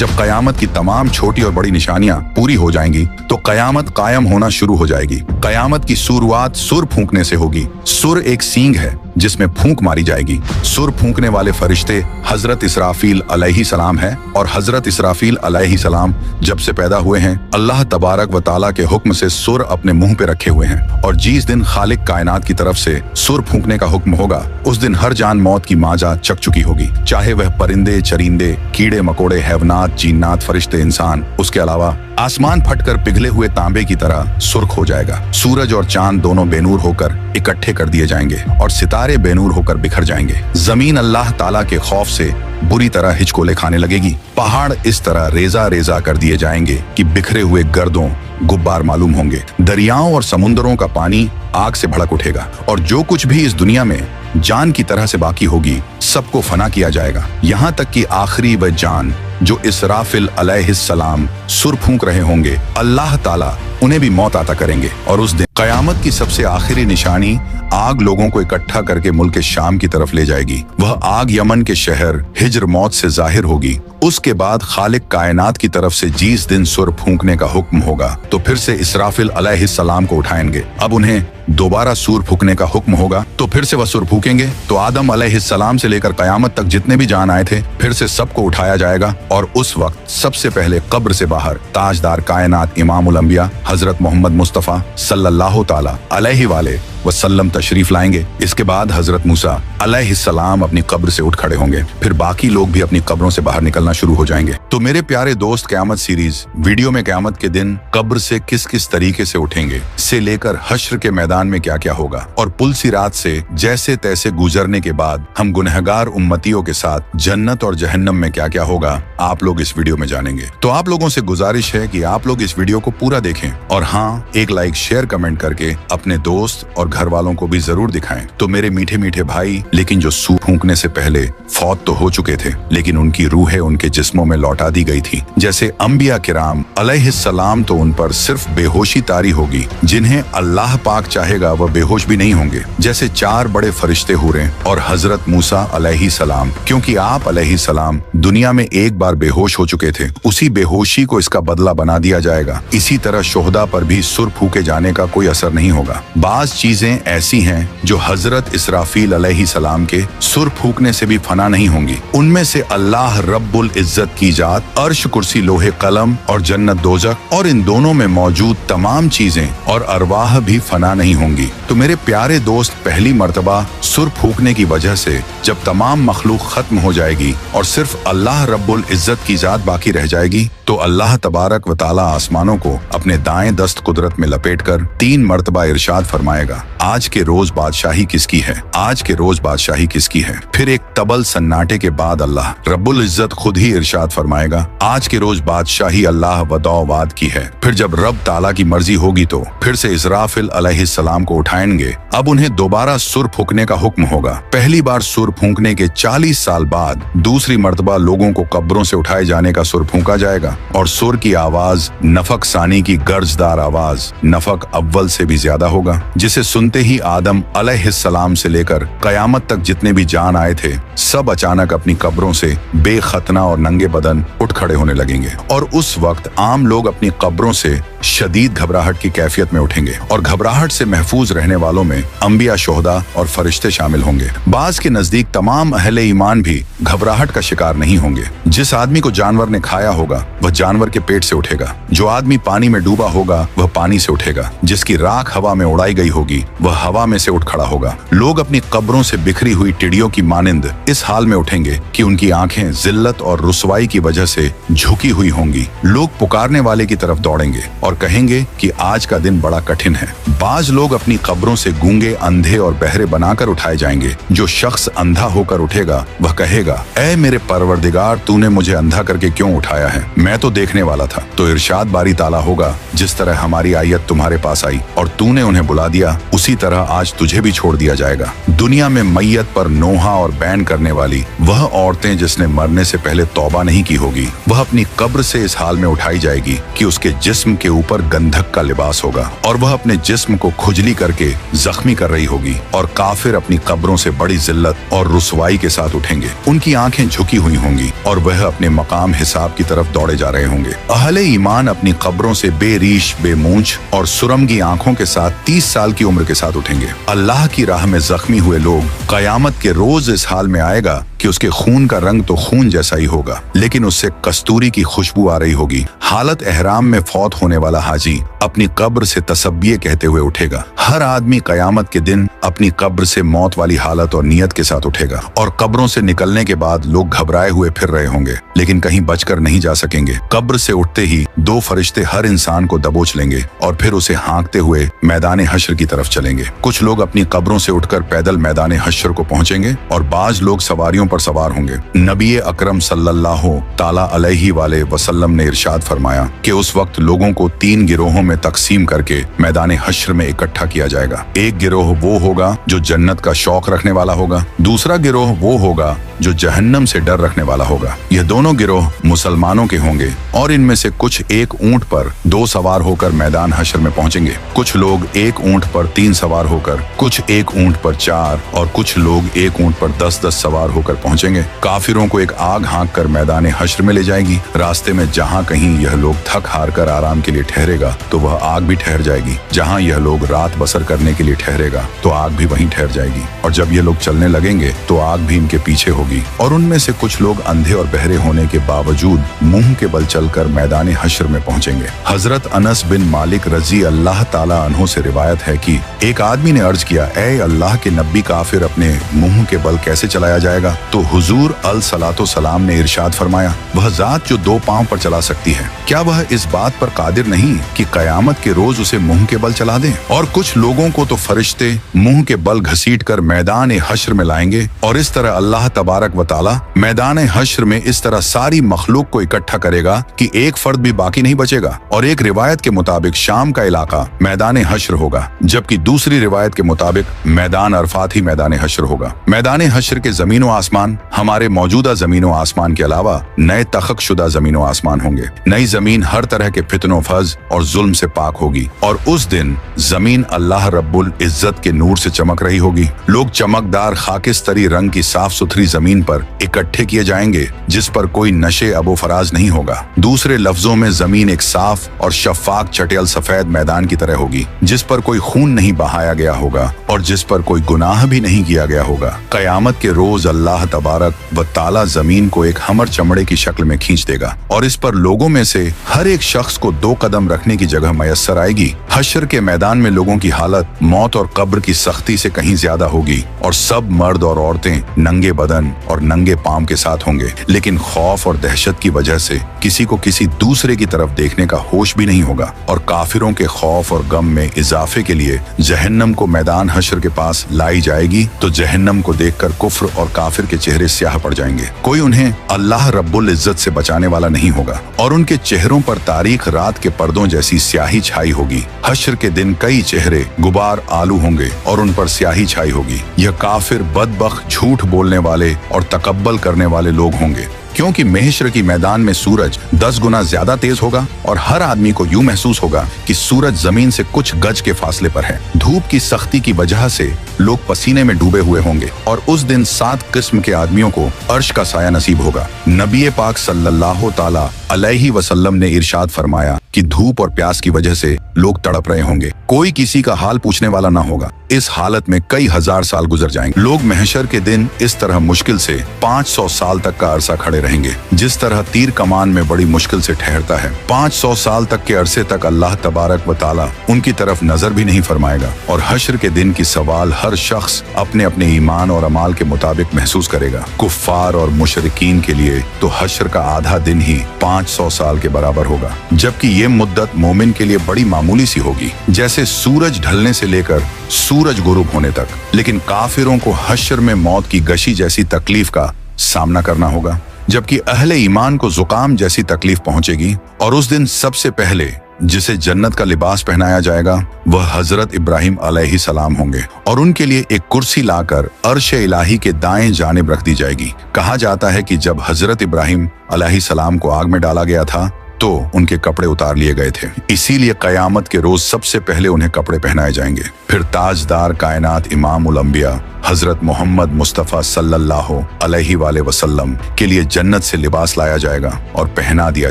जब कयामत की तमाम छोटी और बड़ी निशानियां पूरी हो जाएंगी तो कयामत कायम होना शुरू हो जाएगी। कयामत की शुरुआत सुर फूंकने से होगी। सुर एक सींग है जिसमें फूंक मारी जाएगी। सुर फूंकने वाले फरिश्ते हजरत इसराफील अलैहि सलाम है, और हजरत इसराफील अलैहि सलाम जब से पैदा हुए हैं अल्लाह तबारक व ताला के हुक्म से सुर अपने मुंह पे रखे हुए हैं। और जिस दिन खालिक कायनात की तरफ से सुर फूंकने का हुक्म होगा उस दिन हर जान मौत की माजा चक चुकी होगी, चाहे वह परिंदे, चरिंदे, कीड़े मकोड़े, हैवनात, जिन्नात, फरिश्ते, इंसान। उसके अलावा आसमान फटकर पिघले हुए तांबे की तरह सुर्ख हो जाएगा। सूरज और चांद दोनों बेनूर होकर इकट्ठे कर दिए जाएंगे और सितारे बेनूर होकर बिखर जाएंगे। जमीन अल्लाह ताला के खौफ से बुरी तरह हिचकोले खाने लगेगी। पहाड़ इस तरह रेजा रेजा कर दिए जाएंगे कि बिखरे हुए गर्दों गुब्बार मालूम होंगे। दरियाओं और समुद्रों का पानी आग से भड़क उठेगा और जो कुछ भी इस दुनिया में जान की तरह से बाकी होगी सबको फना किया जाएगा, यहाँ तक कि आखिरी वह जान जो इसराफिल अलैहिस्सलाम सुर फूंक रहे होंगे अल्लाह ताला उन्हें भी मौत अता करेंगे। और उस दिन कयामत की सबसे आखिरी निशानी आग लोगों को इकट्ठा करके मुल्क शाम की तरफ ले जाएगी। वह आग यमन के शहर हिज्र मौत से जाहिर होगी। उसके बाद खालिक कायनात की तरफ से जिस दिन सुर फूंकने का हुक्म होगा तो फिर से इसराफिल अलैहिस्सलाम को उठाएंगे। अब उन्हें दोबारा सुर फूंकने का हुक्म होगा तो फिर से वह सुर फूंकेंगे। तो आदम अलैहिस्सलाम से लेकर कयामत तक जितने भी जान आए थे फिर से सबको उठाया जाएगा और उस वक्त सबसे पहले कब्र से बाहर ताजदार कायनात इमामुल अंबिया हजरत मोहम्मद मुस्तफा सल्लल्लाहु ताला अलैहि वाले वसल्लम तशरीफ लाएंगे। इसके बाद हजरत मूसा अलैहिस्सलाम अपनी कब्र से उठ खड़े होंगे। फिर बाकी लोग भी अपनी कब्रों से बाहर निकलना शुरू हो जाएंगे। तो मेरे प्यारे दोस्त, क़यामत सीरीज वीडियो में क़यामत के दिन कब्र से किस किस तरीके से उठेंगे से लेकर हश्र के मैदान में क्या क्या होगा और पुल सिरात से जैसे तैसे गुजरने के बाद हम गुनहगार उम्मतियों के साथ जन्नत और जहन्नम में क्या क्या होगा आप लोग इस वीडियो में जानेंगे। तो आप लोगों से गुजारिश है कि आप लोग इस वीडियो को पूरा देखें और हाँ, एक लाइक शेयर कमेंट करके अपने दोस्त और घर वालों को भी जरूर दिखाएं। तो मेरे मीठे मीठे भाई, लेकिन जो सूर फूंकने से पहले फौत तो हो चुके थे लेकिन उनकी रूहें उनके जिस्मों में लौटा दी गई थी, जैसे अंबिया किराम अलैहिस्सलाम, तो उन पर सिर्फ बेहोशी तारी होगी। जिन्हें अल्लाह पाक चाहेगा वह बेहोश भी नहीं होंगे, जैसे 4 बड़े फरिश्ते हुए और हजरत मूसा अलैहिस्सलाम। क्योंकि आप अलैहिस्सलाम दुनिया में एक बार बेहोश हो चुके थे, उसी बेहोशी को इसका बदला बना दिया जाएगा। इसी तरह शोहदा पर भी सुर फूके जाने का कोई असर नहीं होगा। बाज चीजें ऐसी हैं जो हजरत इसराफील अलैहिस्सलाम के सुर फूकने से भी फना नहीं होंगी। उनमें से अल्लाह रब्बुल इज्जत की जात, अर्श, कुर्सी, लोहे कलम और जन्नत दोजख और इन दोनों में मौजूद तमाम चीजें और अरवाह भी फना नहीं होंगी। तो मेरे प्यारे दोस्त, पहली मर्तबा सुर फूकने की वजह से जब तमाम मखलूक खत्म हो जाएगी और सिर्फ अल्लाह रब्बुल इज्जत की जात बाकी रह जाएगी तो अल्लाह तबारक व ताला आसमानों को अपने दाएं दस्त कुदरत में लपेटकर 3 मर्तबा इरशाद फरमाएगा, आज के रोज बादशाही किसकी है, आज के रोज बादशाही किसकी है। फिर एक तबल सन्नाटे के बाद अल्लाह रब्बुल इज्जत खुद ही इरशाद फरमाएगा, आज के रोज बादशाही अल्लाह वदौवाद की है। फिर जब रब ताला की मर्जी होगी तो फिर से इसराफिल अलैहिस्सलाम को उठाएंगे। अब उन्हें दोबारा सुर फूकने का हुक्म होगा। पहली बार सुर फूकने के 40 साल बाद दूसरी मर्तबा लोगों को कब्रों से उठाए जाने का सुर फूका जाएगा और सुर की आवाज नफक सानी की गर्जदार आवाज नफक अव्वल से भी ज्यादा होगा, जिसे सुनते ही आदम अलैहिस्सलाम से लेकर कयामत तक जितने भी जान आए थे सब अचानक अपनी कब्रों से बेखतना और नंगे बदन उठ खड़े होने लगेंगे। और उस वक्त आम लोग अपनी कब्रों से शदीद घबराहट की कैफियत में उठेंगे और घबराहट से महफूज रहने वालों में अंबिया, शोहदा और फरिश्ते शामिल होंगे। बाज के नजदीक तमाम अहले ईमान भी घबराहट का शिकार नहीं होंगे। जिस आदमी को जानवर ने खाया होगा वह जानवर के पेट से उठेगा, जो आदमी पानी में डूबा होगा वह पानी से उठेगा, जिसकी राख हवा में उड़ाई गई होगी वह हवा में से उठ खड़ा होगा। लोग अपनी कब्रों से बिखरी हुई टिड्डियों की मानिंद इस हाल में उठेंगे कि उनकी आंखें जिल्लत और रुसवाई की वजह से झुकी हुई होंगी। लोग पुकारने वाले की तरफ दौड़ेंगे और कहेंगे कि आज का दिन बड़ा कठिन है। बाज लोग अपनी कब्रों से गूंगे, अंधे और बहरे बनाकर उठाए जाएंगे। जो शख्स अंधा होकर उठेगा वह कहेगा, ऐ मेरे परवरदिगार, तूने मुझे अंधा करके क्यों उठाया है, मैं तो देखने वाला था। तो इरशाद बारी ताला होगा, जिस तरह हमारी आयत तुम्हारे पास आई और तूने उन्हें बुला दिया उसी तरह आज तुझे भी छोड़ दिया जाएगा। दुनिया में मैयत पर नोहा और बैन करने वाली वह औरतें जिसने मरने से पहले तौबा नहीं की होगी वह अपनी कब्र से इस हाल में उठाई जाएगी कि उसके जिस्म के ऊपर गंधक का लिबास होगा और वह अपने जिस्म को खुजली करके जख्मी कर रही होगी और काफिर अपनी कब्रों से बड़ी जिल्लत और रुसवाई के साथ उठेंगे। उनकी आंखें झुकी हुई होंगी और वह अपने मकाम हिसाब की तरफ दौड़े जा रहे होंगे। अहले ईमान अपनी कब्रों से बेरीश बेमूंछ और सुरमगी आंखों के साथ 30 साल की उम्र के साथ उठेंगे। अल्लाह की राह में जख्मी हुए लोग कयामत के रोज इस हाल में आएगा कि उसके खून का रंग तो खून जैसा ही होगा, लेकिन उससे कस्तूरी की खुशबू आ रही होगी। हालत एहराम में फौत होने वाला हाजी अपनी कब्र से तसब्बिये कहते हुए उठेगा। हर आदमी कयामत के दिन अपनी कब्र से मौत वाली हालत और नियत के साथ उठेगा और कब्रों से निकलने के बाद लोग घबराए हुए फिर रहे होंगे, लेकिन कहीं बचकर नहीं जा सकेंगे। कब्र से उठते ही 2 फरिश्ते हर इंसान को दबोच लेंगे और फिर उसे हाँकते हुए मैदान हश्र की तरफ चलेंगे। कुछ लोग अपनी कब्रों से उठकर पैदल मैदान हश्र को पहुंचेंगे और बाज लोग सवारियों पर सवार होंगे। नबी अकरम सल्लल्लाहु ताला अलैहि वसल्लम ने इरशाद फरमाया कि उस वक्त लोगों को 3 गिरोहों में तकसीम करके मैदान हश्र में इकट्ठा किया जाएगा। एक गिरोह वो होगा जो जन्नत का शौक रखने वाला होगा, दूसरा गिरोह वो होगा जो जहन्नम से डर रखने वाला होगा। यह दोनों गिरोह मुसलमानों के होंगे और इनमें से कुछ एक ऊंट पर 2 सवार होकर मैदान हश्र में पहुंचेंगे। कुछ लोग एक ऊंट पर 3 सवार होकर, कुछ एक ऊंट पर 4 और कुछ लोग एक ऊंट पर 10-10 सवार होकर पहुंचेंगे। काफिरों को एक आग हाँक कर मैदान हश्र में ले जाएगी। रास्ते में जहाँ कहीं यह लोग थक हार कर आराम के लिए ठहरेगा तो वह आग भी ठहर जाएगी। जहाँ यह लोग रात बसर करने के लिए ठहरेगा तो आग भी वहीं ठहर जाएगी। और जब ये लोग चलने लगेंगे तो आग भी इनके पीछे होगी। और उनमें से कुछ लोग अंधे और बहरे होने के बावजूद मुंह के बल चलकर मैदान हश्र में पहुंचेंगे। हजरत अनस बिन मालिक रजी अल्लाह ताला अन्हु से रिवायत है कि एक आदमी ने अर्ज किया, ए अल्लाह के नबी, काफिर अपने मुंह के बल कैसे चलाया जाएगा? तो हुजूर अलसलातो सलाम ने इरशाद फरमाया, वह जात जो 2 पांव पर चला सकती है, क्या वह इस बात पर कादिर नहीं कि कयामत के रोज उसे मुंह के बल चला दे? और कुछ लोगों को तो फरिश्ते मुंह के बल घसीट कर मैदान हश्र में लाएंगे और इस तरह अल्लाह तबारक व ताला मैदान हश्र में इस तरह सारी मखलूक को इकट्ठा करेगा कि एक फर्द भी बाकी नहीं बचेगा। और एक रिवायत के मुताबिक शाम का इलाका मैदान हश्र होगा, जबकि दूसरी रिवायत के मुताबिक मैदान अरफात ही मैदान हश्र होगा। मैदान हश्र के जमीन व आसमान हमारे मौजूदा जमीन व आसमान के अलावा नए तखक शुदा जमीन व आसमान होंगे। नई जमीन हर तरह के फितनों, फज और जुल्म से पाक होगी और उस दिन जमीन अल्लाह रब्बुल इज्जत के नूर से चमक रही होगी। लोग चमकदार खाकिस्तरी रंग की साफ सुथरी जमीन पर इकट्ठे किए जाएंगे जिस पर कोई नशे अबो फराज नहीं होगा। दूसरे लफ्जों में जमीन एक साफ और शफाक चटेल सफेद मैदान की तरह होगी जिस पर कोई खून नहीं बहाया गया होगा और जिस पर कोई गुनाह भी नहीं किया गया होगा। कयामत के रोज अल्लाह तबारक व ताला जमीन को एक हमर चमड़े की शक्ल में खींच देगा और इस पर लोगों में से हर एक शख्स को 2 कदम रखने की जगह मयस्सर आएगी। हश्र के मैदान में लोगों की हालत मौत और कब्र की सख्ती से कहीं ज्यादा होगी और सब मर्द और औरतें नंगे बदन और नंगे पांव के साथ होंगे, लेकिन खौफ और दहशत की वजह से किसी को किसी दूसरे की तरफ देखने का होश भी नहीं होगा। और काफिरों के खौफ और गम में इजाफे के लिए जहन्नम को मैदान हश्र के पास लाई जाएगी तो जहन्नम को देखकर कुफ्र और काफिर के चेहरे स्याह पड़ जाएंगे। कोई उन्हें अल्लाह रब्बुल इज्जत से बचाने वाला नहीं होगा और उनके चेहरों पर तारीख रात के पर्दों जैसी स्याही छाई होगी। हश्र के दिन कई चेहरे गुबार आलू होंगे और उन पर स्याही छाई होगी। यह काफिर, बदबख्त, झूठ बोलने वाले और तकब्बल करने वाले लोग होंगे, क्योंकि महशर की मैदान में सूरज 10 गुना ज्यादा तेज होगा और हर आदमी को यूं महसूस होगा कि सूरज जमीन से कुछ गज के फासले पर है। धूप की सख्ती की वजह से लोग पसीने में डूबे हुए होंगे और उस दिन 7 किस्म के आदमियों को अर्श का साया नसीब होगा। नबी पाक सल्लल्लाहु ताला अलैहि वसल्लम ने इरशाद फरमाया कि धूप और प्यास की वजह से लोग तड़प रहे होंगे, कोई किसी का हाल पूछने वाला ना होगा। इस हालत में कई हजार साल गुजर जाएंगे। लोग महशर के दिन इस तरह मुश्किल से 500 साल तक का अरसा खड़े रहेंगे, जिस तरह तीर कमान में बड़ी मुश्किल से ठहरता है। 500 साल तक के अरसे तक अल्लाह तबारक व ताला उनकी तरफ नजर भी नहीं फरमाएगा और हश्र के दिन की सवाल हर शख्स अपने अपने ईमान और अमाल के मुताबिक महसूस करेगा। कुफ्फार और मुशरिकीन के लिए तो हश्र का आधा दिन ही 500 साल के बराबर होगा, जबकि ये मुद्दत मोमिन के लिए बड़ी मामूली सी होगी, जैसे सूरज ढलने से लेकर सूरज गुरूब होने तक। लेकिन काफिरों को हश्र में मौत की गशी जैसी तकलीफ का सामना करना होगा, जबकि अहले ईमान को जुकाम जैसी तकलीफ पहुंचेगी। और उस दिन सबसे पहले जिसे जन्नत का लिबास पहनाया जाएगा वह हजरत इब्राहिम अलैहिस्सलाम होंगे और उनके लिए एक कुर्सी लाकर अर्श इलाही के दाएं जानिब रख दी जाएगी। कहा जाता है कि जब हजरत इब्राहिम अलैहिस्सलाम को आग में डाला गया था तो उनके कपड़े उतार लिए गए थे। इसीलिए कयामत के रोज सबसे पहले उन्हें कपड़े पहनाए जाएंगे। फिर ताजदार कायनात इमाम उल अंबिया हजरत मोहम्मद मुस्तफ़ा सल्लल्लाहु अलैहि वसल्लम के लिए जन्नत से लिबास लाया जाएगा और पहना दिया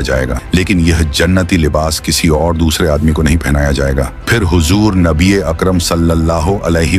जाएगा, लेकिन यह जन्नती लिबास किसी और दूसरे आदमी को नहीं पहनाया जाएगा। फिर हुजूर नबी अकरम सल्लल्लाहु अलैहि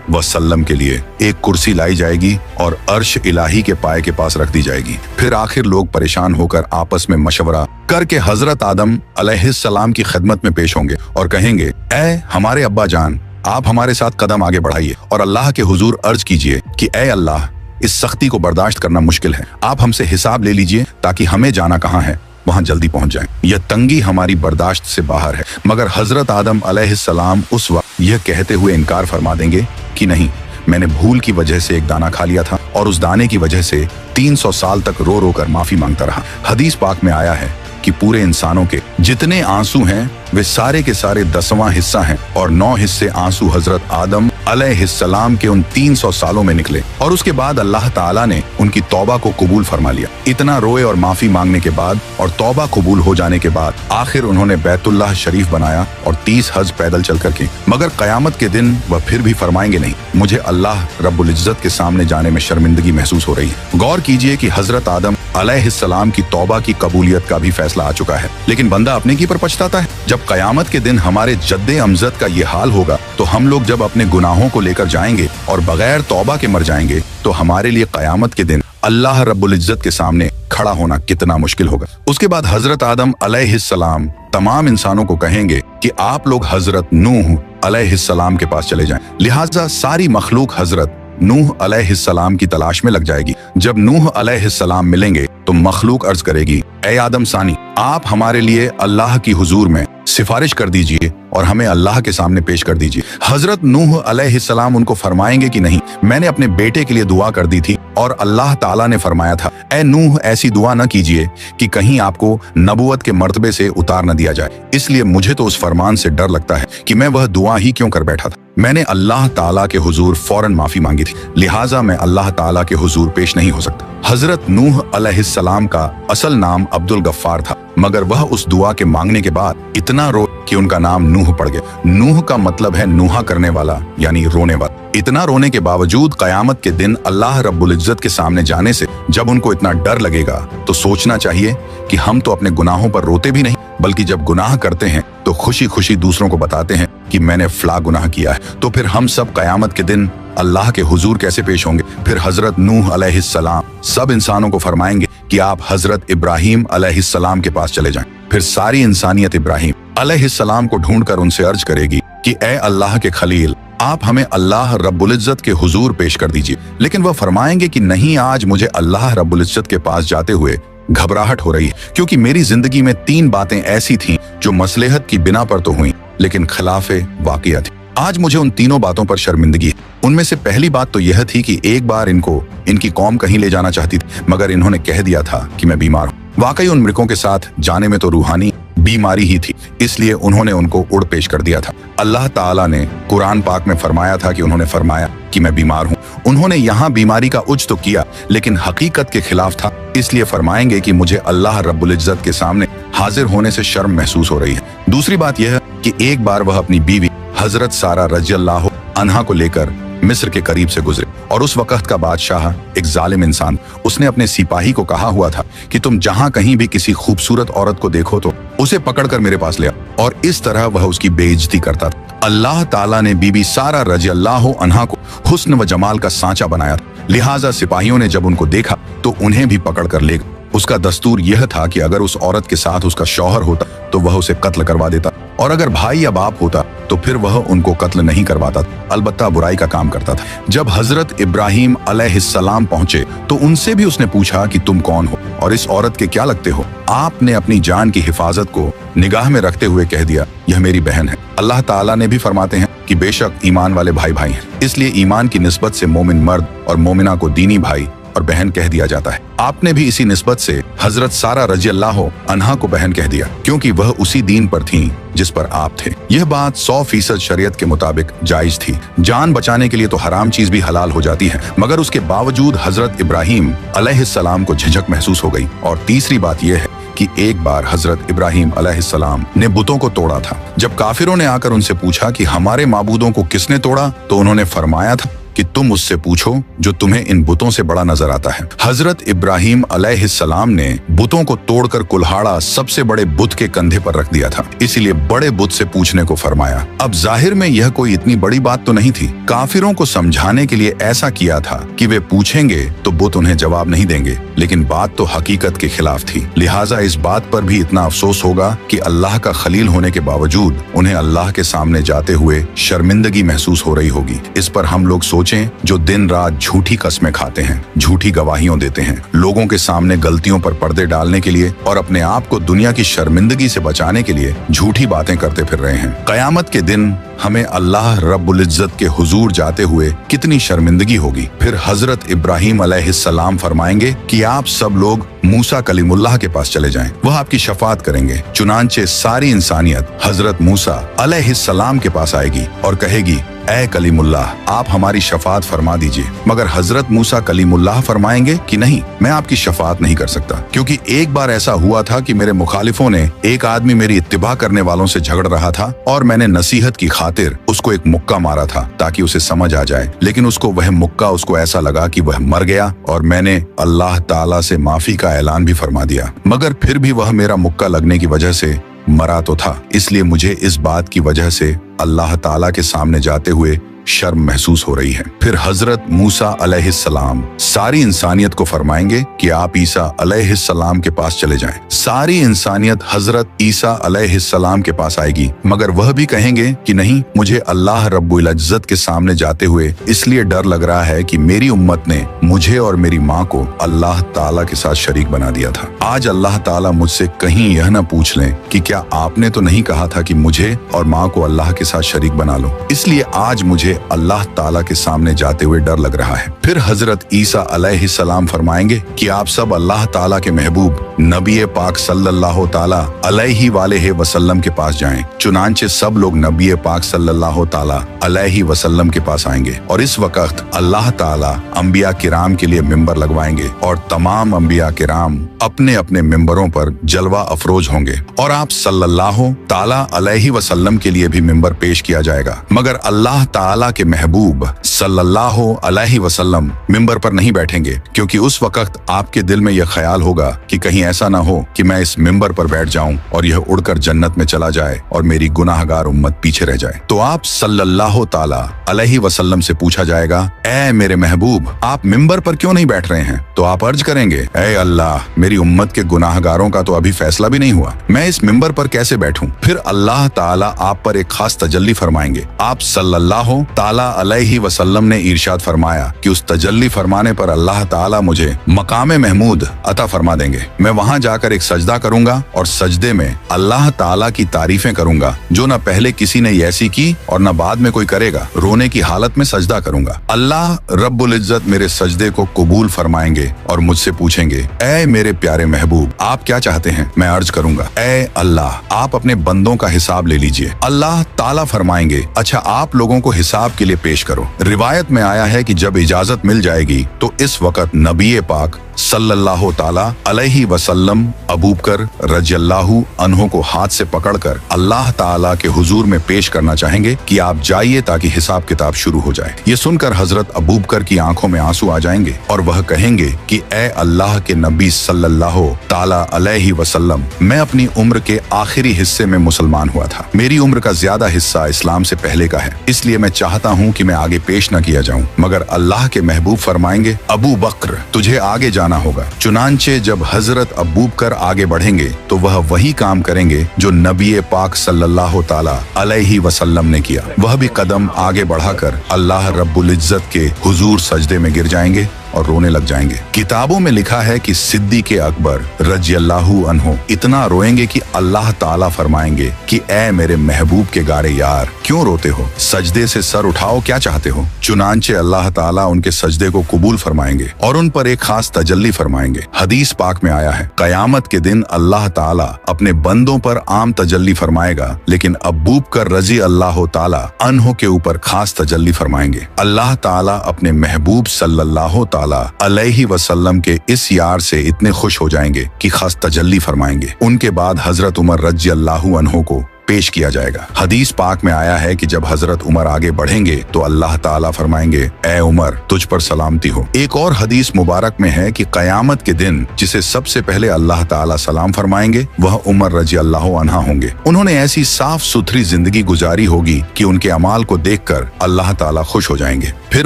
वसल्लम के लिए एक कुर्सी लाई जाएगी और अर्श इलाही के पाए के पास रख दी जाएगी। फिर आखिर लोग परेशान होकर आपस में मशवरा करके हजरत आदम अलैहिस्सलाम की खिदमत में पेश होंगे और कहेंगे, ऐ हमारे अब्बा जान, आप हमारे साथ कदम आगे बढ़ाइए और अल्लाह के हुजूर अर्ज कीजिए कि ऐ अल्लाह, इस सख्ती को बर्दाश्त करना मुश्किल है, आप हमसे हिसाब ले लीजिए ताकि हमें जाना कहाँ है वहां जल्दी पहुंच जाएं। यह तंगी हमारी बर्दाश्त से बाहर है। मगर हजरत आदम अलैहिस्सलाम उस वक्त यह कहते हुए इनकार फरमा देंगे कि नहीं, मैंने भूल की वजह से एक दाना खा लिया था और उस दाने की वजह से 300 साल तक रो रो कर माफी मांगता रहा। हदीस पाक में आया है कि पूरे इंसानों के जितने आंसू हैं वे सारे के सारे 10वां हिस्सा हैं और 9 हिस्से आंसू हजरत आदम अलैहिस्सलाम के उन 300 सालों में निकले और उसके बाद अल्लाह ताला ने उनकी तौबा को कबूल फरमा लिया। इतना रोए और माफी मांगने के बाद और तौबा कबूल हो जाने के बाद आखिर उन्होंने बैतुल्लाह शरीफ बनाया और 30 हज पैदल चल करके। मगर कयामत के दिन वह फिर भी फरमाएंगे, नहीं, मुझे अल्लाह रब्बुल इज्जत के सामने जाने में शर्मिंदगी महसूस हो रही है। गौर कीजिए कि हजरत आदम अलैहिस्सलाम की तौबा की कबूलियत का भी फैसला आ चुका है, लेकिन बंदा अपने की पर पछताता है। जब कयामत के दिन हमारे जद्दे अमजद का ये हाल होगा तो हम लोग जब अपने गुनाहों को लेकर जाएंगे और बगैर तौबा के मर जाएंगे तो हमारे लिए कयामत के दिन अल्लाह रब्बुल इज्जत के सामने खड़ा होना कितना मुश्किल होगा। उसके बाद हजरत आदम अलैहिस्सलाम तमाम इंसानों को कहेंगे कि आप लोग हजरत नूह अलैहिस्सलाम के पास चले जाएं। लिहाजा सारी मखलूक हजरत नूह अलैहिस्सलाम की तलाश में लग जाएगी। जब नूह अलैहिस्सलाम मिलेंगे तो मखलूक अर्ज करेगी, ऐ आदम सानी, आप हमारे लिए अल्लाह की हुजूर में सिफारिश कर दीजिए और हमें अल्लाह के सामने पेश कर दीजिए। हजरत नूह अलैहिस्सलाम उनको फरमाएंगे कि नहीं, मैंने अपने बेटे के लिए दुआ कर दी थी और अल्लाह ताला ने फरमाया था, ऐ नूह, ऐसी दुआ न कीजिए कि कहीं आपको नबुवत के मर्तबे से उतार न दिया जाए। इसलिए मुझे तो उस फरमान से डर लगता है कि मैं वह दुआ ही क्यों कर बैठा था। मैंने अल्लाह ताला के हुजूर फौरन माफी मांगी थी, लिहाजा मैं अल्लाह ताला के हुजूर पेश नहीं हो सकता। हजरत नूह अलैहिस्सलाम का असल नाम अब्दुल गफ्फार था, मगर वह उस दुआ के मांगने के बाद इतना रो कि उनका नाम नूह पड़ गया। नूह का मतलब है नूहा करने वाला, यानी रोने वाला। इतना रोने के बावजूद कयामत के दिन अल्लाह रब्बुल इज्जत के सामने जाने से जब उनको इतना डर लगेगा तो सोचना चाहिए कि हम तो अपने गुनाहों पर रोते भी नहीं, बल्कि जब गुनाह करते हैं तो खुशी खुशी दूसरों को बताते हैं कि मैंने फला गुनाह किया है। तो फिर हम सब कयामत के दिन अल्लाह के हुजूर कैसे पेश होंगे। फिर हजरत नूह अलैहिस्सलाम सब इंसानों को फरमाएंगे कि आप हजरत इब्राहिम अलैहिस्सलाम के पास चले जाएं। फिर सारी इंसानियत इब्राहिम अलैहिस्सलाम को ढूंढकर उनसे अर्ज करेगी कि ए अल्लाह के खलील, आप हमें अल्लाह रब्बुल इज्जत के हुजूर पेश कर दीजिए। लेकिन वह फरमाएंगे कि नहीं, आज मुझे अल्लाह रब्बुल इज्जत के पास जाते हुए घबराहट हो रही है, क्योंकि मेरी जिंदगी में 3 बातें ऐसी थीं जो मसलहत की बिना पर तो हुई लेकिन खिलाफे वाक़िया थी। आज मुझे उन तीनों बातों पर शर्मिंदगी है। उनमें से पहली बात तो यह थी कि एक बार इनको इनकी कौम कहीं ले जाना चाहती थी, मगर इन्होंने कह दिया था कि मैं बीमार हूँ। वाकई उन मृगों के साथ जाने में तो रूहानी बीमारी ही थी, इसलिए उन्होंने उनको उड़ पेश कर दिया था। अल्लाह ताला ने कुरान पाक में फरमाया था कि उन्होंने फरमाया कि मैं बीमार हूँ। उन्होंने यहाँ बीमारी का उज तो किया लेकिन हकीकत के खिलाफ था, इसलिए फरमाएंगे कि मुझे अल्लाह रब्बुल इज्जत के सामने हाजिर होने से शर्म महसूस हो रही है। दूसरी बात यह कि एक बार वह अपनी बीवी हजरत सारा रज़ियल्लाहु अन्हा को लेकर मिस्र के करीब से गुजरे और उस वक्त का बादशाह एक जालिम इंसान, उसने अपने सिपाही को कहा हुआ था कि तुम जहां कहीं भी किसी खूबसूरत औरत को देखो तो उसे पकड़कर मेरे पास ले आओ, और इस तरह वह उसकी बेइज्जती करता था। अल्लाह ताला ने बीबी सारा रज़ियल्लाहु अन्हा को हुस्न व जमाल का सांचा बनाया था, लिहाजा सिपाहियों ने जब उनको देखा तो उन्हें भी पकड़ कर ले गए। उसका दस्तूर यह था कि अगर उस औरत के साथ उसका शौहर होता तो वह उसे कत्ल करवा देता, और अगर भाई या बाप होता तो फिर वह उनको कत्ल नहीं करवाता, अलबत्ता बुराई का काम करता था। जब हजरत इब्राहिम अलैहिस्सलाम पहुंचे तो उनसे भी उसने पूछा कि तुम कौन हो और इस औरत के क्या लगते हो। आपने अपनी जान की हिफाजत को निगाह में रखते हुए कह दिया, यह मेरी बहन है। अल्लाह ताला ने भी फरमाते हैं कि बेशक ईमान वाले भाई भाई हैं, इसलिए ईमान की निस्बत से मोमिन मर्द और मोमिना को दीनी भाई और बहन कह दिया जाता है। आपने भी इसी निस्बत से हजरत सारा रज़ियल्लाहु अन्हा को बहन कह दिया, क्योंकि वह उसी दीन पर थीं जिस पर आप थे। यह बात 100% शरीयत के मुताबिक जायज थी। जान बचाने के लिए तो हराम चीज भी हलाल हो जाती है, मगर उसके बावजूद हजरत इब्राहिम अलैहिस्सलाम को झिझक महसूस हो गई। और तीसरी बात यह है कि एक बार हजरत इब्राहिम अलैहिस्सलाम ने बुतों को तोड़ा था। जब काफिरों ने आकर उनसे पूछा कि हमारे माबूदों को किसने तोड़ा, तो उन्होंने फरमाया था कि तुम उससे पूछो जो तुम्हें इन बुतों से बड़ा नजर आता है। हजरत इब्राहिम अलैहिस्सलाम ने बुतों को तोड़कर कुल्हाड़ा सबसे बड़े बुत के कंधे पर रख दिया था, इसीलिए बड़े बुत से पूछने को फरमाया। अब जाहिर में यह कोई इतनी बड़ी बात तो नहीं थी। काफिरों को समझाने के लिए ऐसा किया था कि वे पूछेंगे तो बुत उन्हें जवाब नहीं देंगे, लेकिन बात तो हकीकत के खिलाफ थी। लिहाजा इस बात पर भी इतना अफसोस होगा कि अल्लाह का खलील होने के बावजूद उन्हें अल्लाह के सामने जाते हुए शर्मिंदगी महसूस हो रही होगी। इस पर हम लोग जो दिन रात झूठी कस्में खाते हैं, झूठी गवाहियों देते हैं, लोगों के सामने गलतियों पर पर्दे डालने के लिए और अपने आप को दुनिया की शर्मिंदगी से बचाने के लिए झूठी बातें करते फिर रहे हैं। कयामत के दिन हमें अल्लाह रब्बुल इज्जत के हुजूर जाते हुए कितनी शर्मिंदगी होगी। फिर हजरत इब्राहिम अलैहिस्सलाम फरमाएंगे कि आप सब लोग मूसा कलीमुल्लाह के पास चले जाएं, वह आपकी शफाअत करेंगे। चुनांचे सारी इंसानियत हजरत मूसा अलैहिस्सलाम के पास आएगी और कहेगी, ऐ कलीमुल्लाह, आप हमारी शफाअत फरमा दीजिए। मगर हजरत मूसा कलीमुल्लाह फरमाएंगे कि नहीं, मैं आपकी शफाअत नहीं कर सकता, क्योंकि एक बार ऐसा हुआ था कि मेरे मुखालिफों ने एक आदमी मेरी इत्तिबा करने वालों से झगड़ रहा था और मैंने नसीहत की खातिर उसको एक मुक्का मारा था ताकि उसे समझ आ जाए, लेकिन वह मुक्का उसको ऐसा लगा कि वह मर गया और मैंने अल्लाह ताला से माफी का ऐलान भी फरमा दिया, मगर फिर भी वह मेरा मुक्का लगने की वजह से मरा तो था। इसलिए मुझे इस बात की वजह से अल्लाह ताला के सामने जाते हुए शर्म महसूस हो रही है। फिर हजरत मूसा अलैहिस्सलाम सारी इंसानियत को फरमाएंगे कि आप ईसा अलैहिस्सलाम के पास चले जाएं। सारी इंसानियत हजरत ईसा अलैहिस्सलाम के पास आएगी, मगर वह भी कहेंगे कि नहीं, मुझे अल्लाह रब्बुल इज्जत के सामने जाते हुए इसलिए डर लग रहा है कि मेरी उम्मत ने मुझे और मेरी माँ को अल्लाह ताला के साथ शरीक बना दिया था। आज अल्लाह ताला मुझसे कहीं यह न पूछ लें कि क्या आपने तो नहीं कहा था कि मुझे और माँ को अल्लाह के साथ शरीक बना लो। इसलिए आज मुझे अल्लाह ताला के सामने जाते हुए डर लग रहा है। फिर हजरत ईसा अलैहिस्सलाम फरमाएंगे कि आप सब अल्लाह ताला के महबूब नबी पाक सल्लल्लाहु ताला अलैहि वालेहि वसल्लम के पास जाएं। चुनांचे सब लोग नबी पाक सल्लल्लाहु ताला अलैहि वसल्लम के पास आएंगे और इस वक्त अल्लाह ताला अंबिया किराम के लिए मिंबर लगवाएंगे और तमाम अंबिया किराम अपने अपने मिंबरों पर जलवा अफरोज होंगे और आप सल्लल्लाहु ताला अलैहि वसल्लम के लिए भी मिंबर पेश किया जाएगा। मगर अल्लाह ताला के महबूब सल्लल्लाहु अलैहि वसल्लम मिंबर पर नहीं बैठेंगे, क्योंकि उस वक्त आपके दिल में यह ख्याल होगा कि कहीं ऐसा ना हो कि मैं इस मिंबर पर बैठ जाऊं और यह उड़कर जन्नत में चला जाए और मेरी गुनाहगार उम्मत पीछे रह जाए। तो आप सल्लल्लाहु ताला अलैहि वसल्लम से पूछा जाएगा, ऐ मेरे महबूब, आप मिंबर पर क्यों नहीं बैठ रहे हैं? तो आप अर्ज करेंगे, ऐ अल्लाह, मेरी उम्मत के गुनाहगारों का तो अभी फैसला भी नहीं हुआ, मैं इस मिंबर पर कैसे बैठूं? फिर अल्लाह ताला आप पर एक खास तजल्ली फरमाएंगे। आप सल्लल्लाहु ताला अलैहि वसल्लम ने इरशाद फरमाया कि उस तजल्ली फरमाने पर अल्लाह ताला मुझे मकामे महमूद अता फरमा देंगे। मैं वहां जाकर एक सजदा करूंगा और सजदे में अल्लाह ताला की तारीफें करूंगा जो न पहले किसी ने ऐसी की और न बाद में कोई करेगा। रोने की हालत में सजदा करूंगा। अल्लाह रब्बुल इज्जत मेरे सजदे को कबूल फरमाएंगे और मुझसे पूछेंगे, ऐ मेरे प्यारे महबूब, आप क्या चाहते हैं? मैं अर्ज करूंगा, ऐ अल्लाह, आप अपने बंदों का हिसाब ले लीजिए। अल्लाह ताला फरमाएंगे, अच्छा आप लोगों को हिसाब के लिए पेश करो। रिवायत में आया है कि जब इजाजत मिल जाएगी तो इस वक्त नबी पाक सल्लल्लाहु ताला अलैहि वसल्लम अबू बकर रज़ियल्लाहु अन्हु को हाथ से पकड़कर अल्लाह ताला के हुजूर में पेश करना चाहेंगे कि आप जाइए ताकि हिसाब किताब शुरू हो जाए। ये सुनकर हजरत अबू बकर की आंखों में आंसू आ जाएंगे और वह कहेंगे कि ए अल्लाह के नबी सल्लल्लाहु ताला अलैहि वसल्लम, मैं अपनी उम्र के आखिरी हिस्से में मुसलमान हुआ था। मेरी उम्र का ज्यादा हिस्सा इस्लाम से पहले का है, इसलिए मैं चाहता हूँ कि मैं आगे पेश न किया जाऊँ। मगर अल्लाह के महबूब फरमाएंगे, अबू बकर, तुझे आगे जाना होगा। चुनांचे जब हजरत अबू बकर आगे बढ़ेंगे तो वह वही काम करेंगे जो नबी पाक सल्लल्लाहु ताला अलैहि वसल्लम ने किया। वह भी कदम आगे बढ़ाकर अल्लाह रब्बुल इज्जत के हुजूर सजदे में गिर जाएंगे और रोने लग जाएंगे। किताबों में लिखा है कि सिद्दीक़ अकबर रज़ियल्लाहु अन्हु इतना रोएंगे कि अल्लाह ताला फरमाएंगे कि ए मेरे महबूब के गारे यार, क्यों रोते हो? सजदे से सर उठाओ, क्या चाहते हो? चुनांचे अल्लाह ताला उनके सजदे को कबूल फरमाएंगे और उन पर एक खास तजल्ली फरमाएंगे। हदीस पाक में आया है, कयामत के दिन अल्लाह ताला अपने बंदों पर आम तजल्ली फरमाएगा, लेकिन अबू बकर रज़ियल्लाहु ताला अन्हु के ऊपर खास तजल्ली फरमाएंगे। अल्लाह ताला अपने महबूब सल्लल्लाहु ताला अलैहि वसल्लम के इस यार से इतने खुश हो जाएंगे कि खास तजल्ली फरमाएंगे। उनके बाद हजरत उमर रज़ी अल्लाहु अन्हु को पेश किया जाएगा। हदीस पाक में आया है कि जब हजरत उमर आगे बढ़ेंगे तो अल्लाह ताला फरमाएंगे, ए उमर तुझ पर सलामती हो। एक और हदीस मुबारक में है कि कयामत के दिन जिसे सबसे पहले अल्लाह ताला सलाम फरमाएंगे वह उमर रज़ी अल्लाहु अन्हा होंगे। उन्होंने ऐसी साफ सुथरी जिंदगी गुजारी होगी कि उनके अमाल को देखकर अल्लाह ताला खुश हो जाएंगे। फिर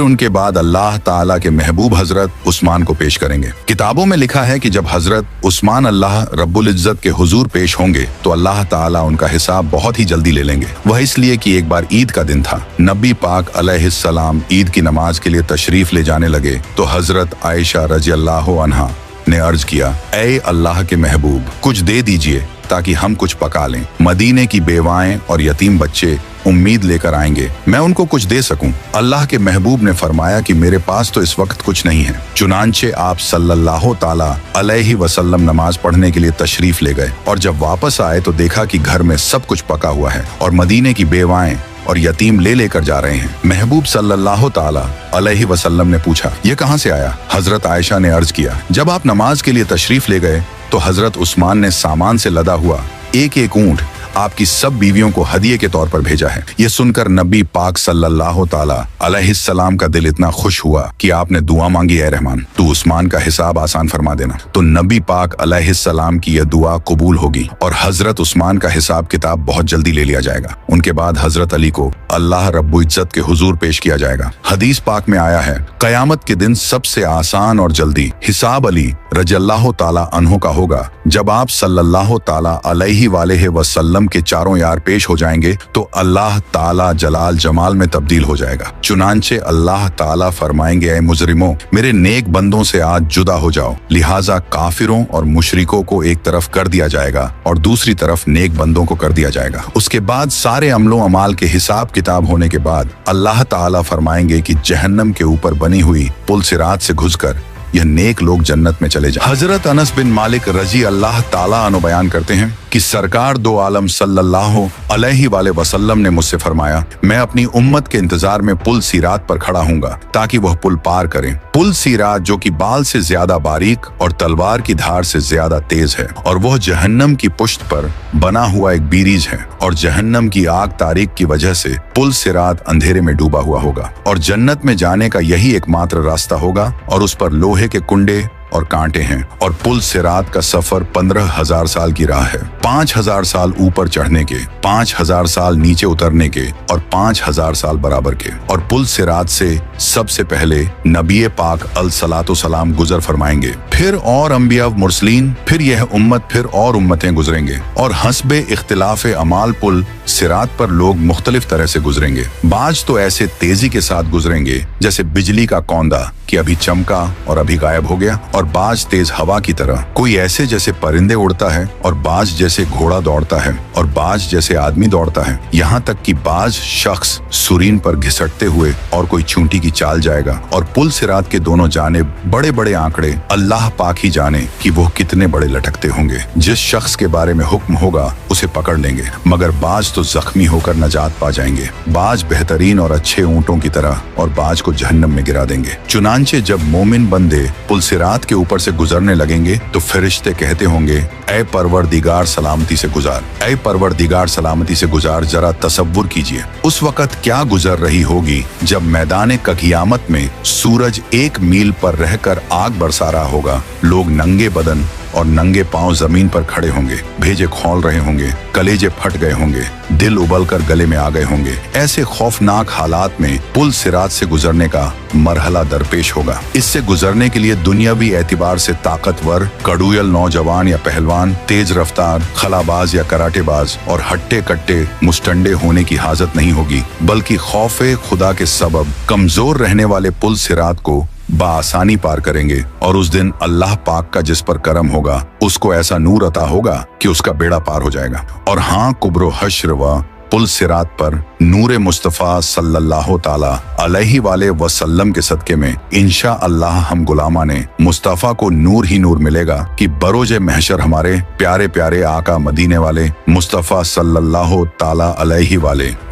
उनके बाद अल्लाह ताला के महबूब हजरत उस्मान को पेश करेंगे। किताबों में लिखा है कि जब हजरत उस्मान अल्लाह रब्बुल इज्जत के हुजूर पेश होंगे तो अल्लाह ताला उनका हिसाब बहुत ही जल्दी ले लेंगे। वह इसलिए कि एक बार ईद का दिन था। नबी पाक अलैहिस्सलाम ईद की नमाज के लिए तशरीफ ले जाने लगे तो हजरत आयशा रज़ी अल्लाहु अन्हा ने अर्ज किया, ऐ अल्लाह के महबूब कुछ दे दीजिए ताकि हम कुछ पका लें। मदीने की बेवाएं और यतीम बच्चे उम्मीद लेकर आएंगे, मैं उनको कुछ दे सकूं। अल्लाह के महबूब ने फरमाया कि मेरे पास तो इस वक्त कुछ नहीं है। चुनांचे आप सल्लल्लाहु ताला अलैहि वसल्लम नमाज पढ़ने के लिए तशरीफ ले गए और जब वापस आए तो देखा कि घर में सब कुछ पका हुआ है और मदीने की बेवाएं और यतीम ले लेकर जा रहे हैं। महबूब सल्लल्लाहु ताला अलैहि वसल्लम ने पूछा, ये कहां से आया? हजरत आयशा ने अर्ज किया, जब आप नमाज के लिए तशरीफ ले गए तो हजरत उस्मान ने सामान से लदा हुआ एक एक ऊंट आपकी सब बीवियों को हदिये के तौर पर भेजा है। ये सुनकर नबी पाक सल्लल्लाहु ताला अलैहिस्सलाम का दिल इतना खुश हुआ कि आपने दुआ मांगी, ऐ रहमान तू उस्मान का हिसाब आसान फरमा देना। तो नबी पाक अलैहिस्सलाम की यह दुआ कबूल होगी और हजरत उस्मान का हिसाब किताब बहुत जल्दी ले लिया जाएगा। उनके बाद हजरत अली को अल्लाह रब्बुल इज्जत के हुजूर पेश किया जाएगा। हदीस पाक में आया है, कयामत के दिन सबसे आसान और जल्दी हिसाब अली रज़ियल्लाहु ताला अन्हु का होगा। जब आप सल्लल्लाहु ताला अलैहि वालेहि वसल्लम के चारों यार पेश हो जाएंगे तो अल्लाह ताला जलाल जमाल में तब्दील हो जाएगा। चुनांचे अल्लाह ताला फरमाएंगे, ऐ मुजरिमों मेरे नेक बंदों से आज जुदा हो जाओ। लिहाजा काफिरों और मुशरिकों को एक तरफ कर दिया जाएगा और दूसरी तरफ नेक बंदों को कर दिया जाएगा। उसके बाद सारे अमलों अमाल के हिसाब किताब होने के बाद अल्लाह ताला फरमाएंगे कि जहन्नम के ऊपर बनी हुई पुल सिरात से घुसकर यह नेक लोग जन्नत में चले जाएं। हजरत अनस बिन मालिक रजी अल्लाह ताला अन्हु बयान करते हैं कि सरकार दो आलम सल्लल्लाहु अलैहि वसल्लम ने मुझसे फरमाया, मैं अपनी उम्मत के इंतजार में पुल सीरात पर खड़ा हूँगा ताकि वह पुल पार करें। पुल सीरात जो कि बाल से ज्यादा बारीक और तलवार की धार से ज्यादा तेज है और वह जहन्नम की पुश्त पर बना हुआ एक बीरीज है और जहन्नम की आग तारीक की वजह से पुल सिरात अंधेरे में डूबा हुआ होगा और जन्नत में जाने का यही एकमात्र रास्ता होगा और उस पर लोहे के कुंडे और कांटे हैं और पुल सिरात का सफर 15,000 साल की राह है। 5,000 साल ऊपर चढ़ने के, 5,000 साल नीचे उतरने के और 5,000 साल बराबर के। और पुल सिरात से सबसे पहले नबी पाक अलसलातो सलाम गुजर फरमाएंगे, फिर और अंबिया मुरसलीन, फिर यह उम्मत, फिर और उम्मतें गुजरेंगे और हस्बे इख्तिलाफ अमाल पुल सिरात पर लोग मुख्तलिफ तरह से गुजरेंगे। बाज तो ऐसे तेजी के साथ गुजरेंगे जैसे बिजली का कौंदा कि अभी चमका और अभी गायब हो गया, और बाज तेज हवा की तरह, कोई ऐसे जैसे परिंदे उड़ता है और बाज जैसे घोड़ा दौड़ता है और बाज जैसे आदमी दौड़ता है। यहाँ तक कि बाज शख्स सुरीन पर घिसटते हुए और कोई चूंटी की चाल जाएगा। और पुल सिरात के दोनों जानिब बड़े बड़े आंकड़े, अल्लाह पाक ही जाने कि वो कितने बड़े लटकते होंगे। जिस शख्स के बारे में हुक्म होगा उसे पकड़ लेंगे, मगर बाज तो जख्मी होकर नजात पा जाएंगे। बाज बेहतरीन और अच्छे ऊंटों की तरह और बाज को जहन्नम में गिरा देंगे। चुनांचे जब मोमिन बंदे पुल सिरात के ऊपर से गुजरने लगेंगे तो फरिश्ते कहते होंगे, ऐ परवरदिगार सलामती से गुजार, ऐ परवरदिगार सलामती से गुजार। जरा तसव्वुर कीजिए उस वक्त क्या गुजर रही होगी जब मैदान क़यामत में सूरज 1 मील पर रहकर आग बरसा रहा होगा। लोग नंगे बदन और नंगे पांव जमीन पर खड़े होंगे, भेजे खौल रहे होंगे, कलेजे फट गए होंगे, दिल उबलकर गले में आ गए होंगे। ऐसे खौफनाक हालात में पुल सिरात से गुजरने का मरहला दरपेश होगा। इससे गुजरने के लिए दुनियावी एतबार से ताकतवर, कड़ूयल नौजवान या पहलवान, तेज रफ्तार, खलाबाज या कराटेबाज और हट्टे कट्टे मुस्टंडे होने की हाजत नहीं होगी, बल्कि खौफे खुदा के सबब कमजोर रहने वाले पुल सिरात को बाआसानी पार करेंगे। और उस दिन अल्लाह पाक का जिस पर करम होगा उसको ऐसा नूर अता होगा कि उसका बेड़ा पार हो जाएगा। और हाँ, कुब्रो हश्र व पुल सिरात पर नूर मुस्तफ़ा सल्लल्लाहु ताला अलैहि वसल्लम के सदके में इंशा अल्लाह हम गुलामा ने मुस्तफ़ा को नूर ही नूर मिलेगा कि बरोज महशर हमारे प्यारे प्यारे आका मदीने वाले मुस्तफ़ा सल्लल्लाहु ताला अलैहि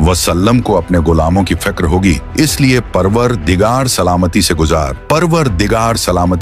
वसल्लम को अपने गुलामों की फिक्र होगी। इसलिए परवरदिगार सलामती